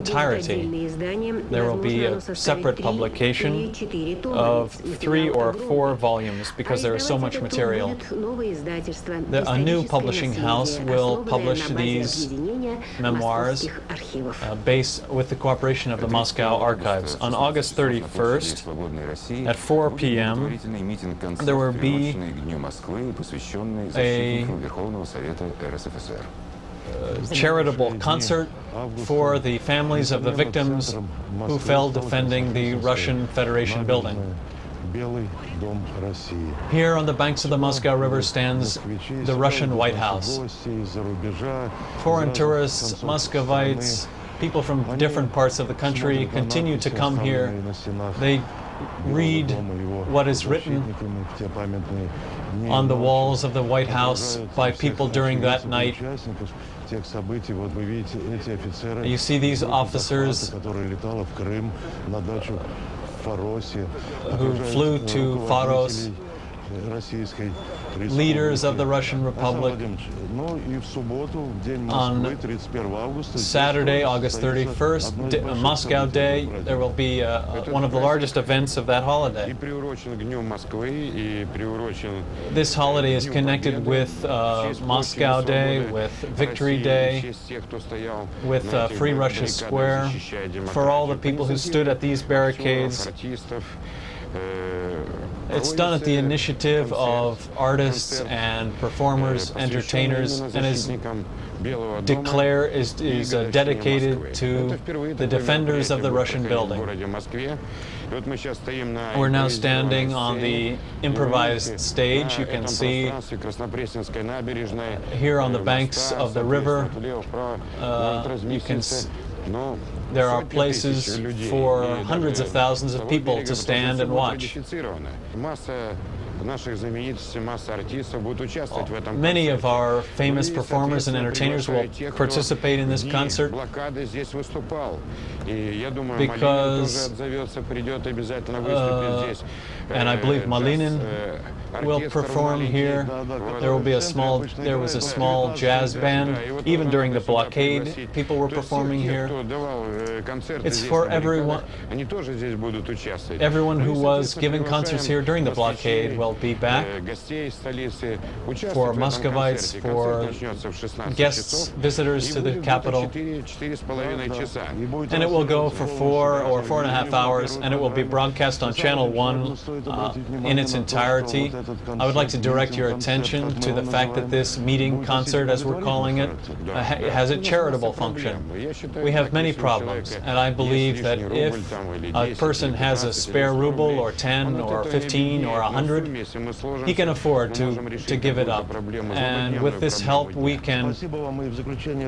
entirety. There will be a separate publication of 3 or 4 volumes because there is so much material. A new publishing house will publish these memoirs with the cooperation of the Moscow archives. On August 31st at 4 p.m. there will be a charitable concert for the families of the victims who fell defending the Russian Federation building. Here on the banks of the Moscow River stands the Russian White House. Foreign tourists, Muscovites, people from different parts of the country continue to come here. They read what is written on the walls of the White House by people during that night. You see these officers who flew to Faros, leaders of the Russian Republic. On Saturday, August 31st, Moscow Day, there will be one of the largest events of that holiday. This holiday is connected with Moscow Day, with Victory Day, with Free Russia Square. For all the people who stood at these barricades, it's done at the initiative of artists and performers, entertainers, and is dedicated to the defenders of the Russian building. We're now standing on the improvised stage. You can see here on the banks of the river, there are places for hundreds of thousands of people to stand and watch. Many of our famous performers and entertainers will participate in this concert because, and I believe Malinin will perform here. There was a small jazz band. Even during the blockade, people were performing here. It's for everyone. Everyone who was giving concerts here during the blockade will be back. For Muscovites, for guests, visitors to the capital. And it will go for 4 or 4.5 hours, and it will be broadcast on Channel 1 in its entirety. I would like to direct your attention to the fact that this meeting concert, as we're calling it, has a charitable function. We have many problems, and I believe that if a person has a spare ruble or 10 or 15 or 100, he can afford to give it up. And with this help, we can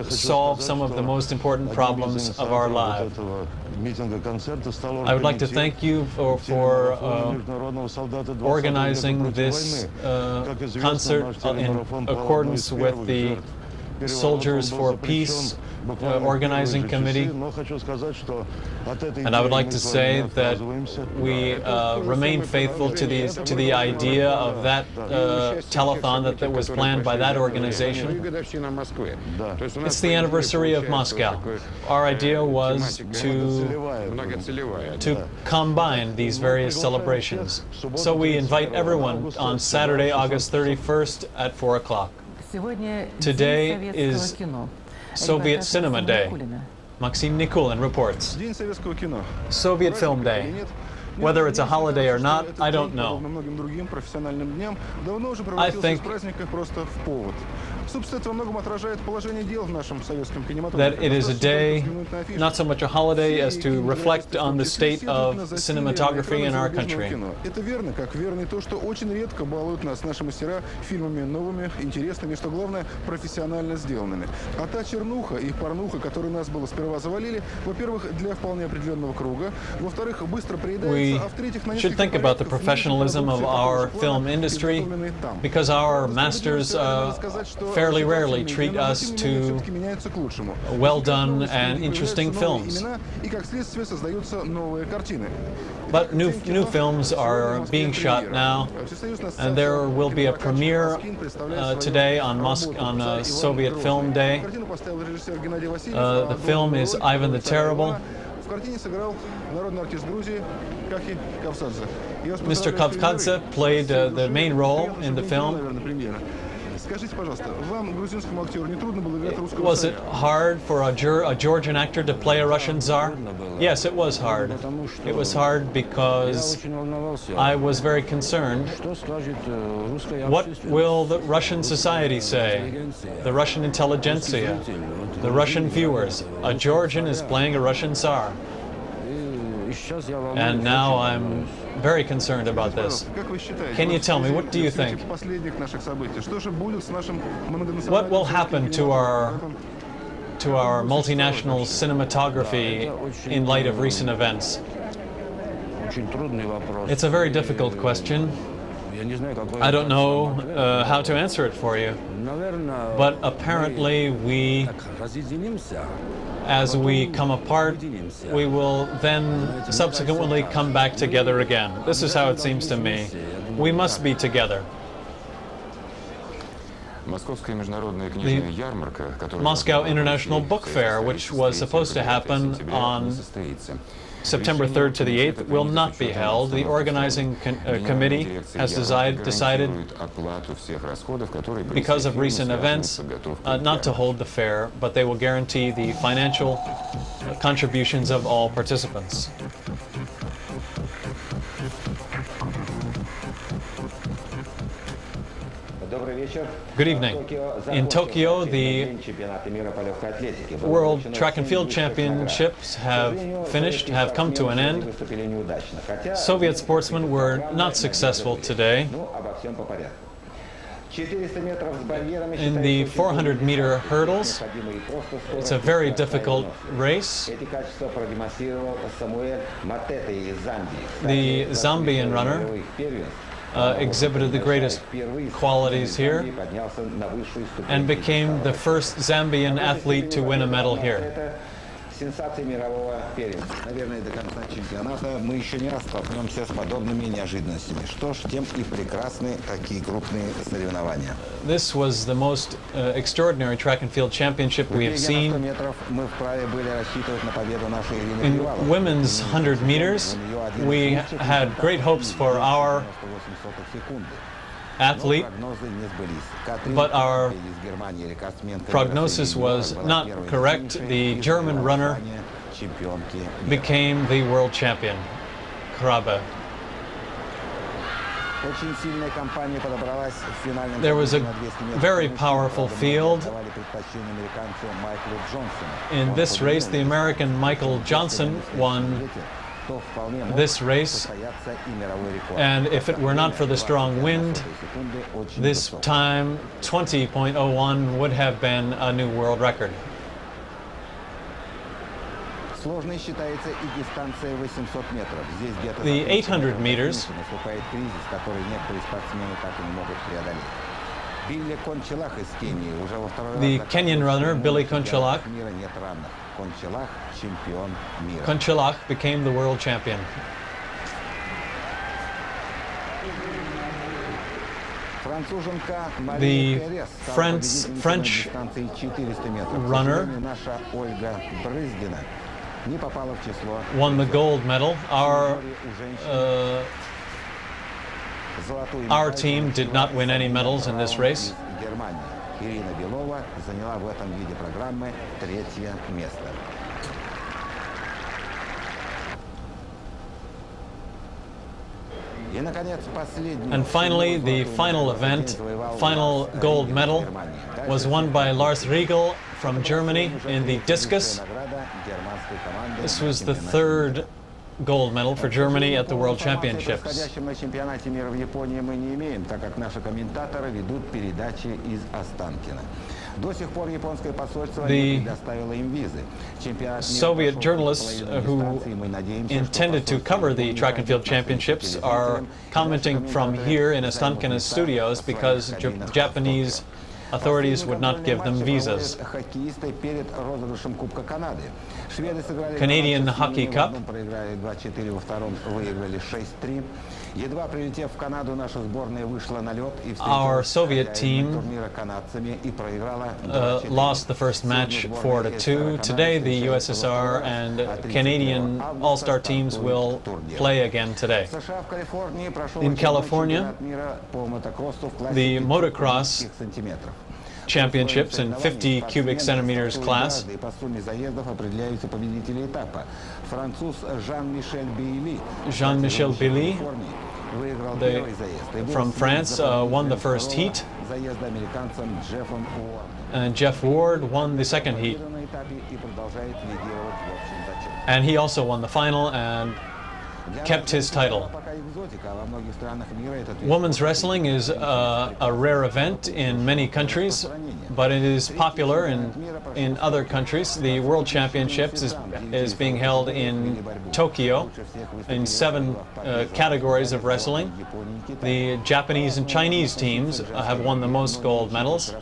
solve some of the most important problems of our lives. I would like to thank you for organizing this concert in accordance with the Soldiers for Peace organizing committee. And I would like to say that we remain faithful to the idea of that telethon that was planned by that organization. It's the anniversary of Moscow. Our idea was to combine these various celebrations. So we invite everyone on Saturday, August 31st at 4 o'clock. Today is Soviet Cinema Day. Maxim Nikulin reports. Soviet Film Day. Whether it's a holiday or not, I don't know. I think that it is a day, not so much a holiday, as to reflect on the state of cinematography in our country. We should think about the professionalism of our film industry, because our masters fairly rarely treat us to well-done and interesting films. But new films are being shot now, and there will be a premiere today on Soviet Film Day. The film is Ivan the Terrible. Mr. Kavkadze played the main role in the film. Was it hard for a Georgian actor to play a Russian Tsar? Yes, it was hard. It was hard because I was very concerned. What will the Russian society say? The Russian intelligentsia? The Russian viewers? A Georgian is playing a Russian Tsar. And now I'm very concerned about this. Can you tell me, what do you think? What will happen to our multinational cinematography in light of recent events? It's a very difficult question. I don't know how to answer it for you. But apparently as we come apart, we will then subsequently come back together again. This is how it seems to me. We must be together. The Moscow International Book Fair, which was supposed to happen on September 3rd to the 8th, will not be held. The organizing committee has decided, because of recent events, not to hold the fair, but they will guarantee the financial contributions of all participants. Good evening. In Tokyo, the World Track and Field Championships have finished, have come to an end. Soviet sportsmen were not successful today. In the 400-meter hurdles, it's a very difficult race. The Zambian runner exhibited the greatest qualities here and became the first Zambian athlete to win a medal here. Наверное, до конца чемпионата мы еще не раз столкнемся с подобными неожиданностями. Что ж, тем и прекрасны такие крупные соревнования. This was the most extraordinary track and field championship we have seen. Мы вправе были рассчитывать на победу нашей Ирины In Приваловой. women's 100 meters, we had great hopes for our athlete, but our prognosis was not correct. The German runner became the world champion, Krabbe. There was a very powerful field. In this race, the American Michael Johnson won this race, and if it were not for the strong wind, this time 20.01 would have been a new world record. The 800 meters, the Kenyan runner Billy Konchelak became the world champion. The French runner won the gold medal. Our team did not win any medals in this race. And finally, the final event, final gold medal, was won by Lars Riegel from Germany in the discus. This was the third gold medal for Germany at the World Championships. The Soviet journalists who intended to cover the track and field championships are commenting from here in Ostankino studios because Japanese authorities would not give them visas. Хоккеисты перед розыгрышем Кубка Канады. Шведы сыграли Canadian Hockey Cup. проиграли 2-4, во втором выиграли 6-3. Едва прилетев в Канаду, наша сборная вышла на лед и Our Soviet team турнира канадцами и проиграла lost the first match 4-2. Today, the USSR and Canadian all-star teams will play again today. In California, the motocross championships in 50 cubic centimeters class. Jean-Michel Billy from France won the first heat, and Jeff Ward won the second heat. And he also won the final and kept his title. Women's wrestling is a rare event in many countries, but it is popular in other countries. The World Championships is being held in Tokyo in 7 categories of wrestling. The Japanese and Chinese teams have won the most gold medals.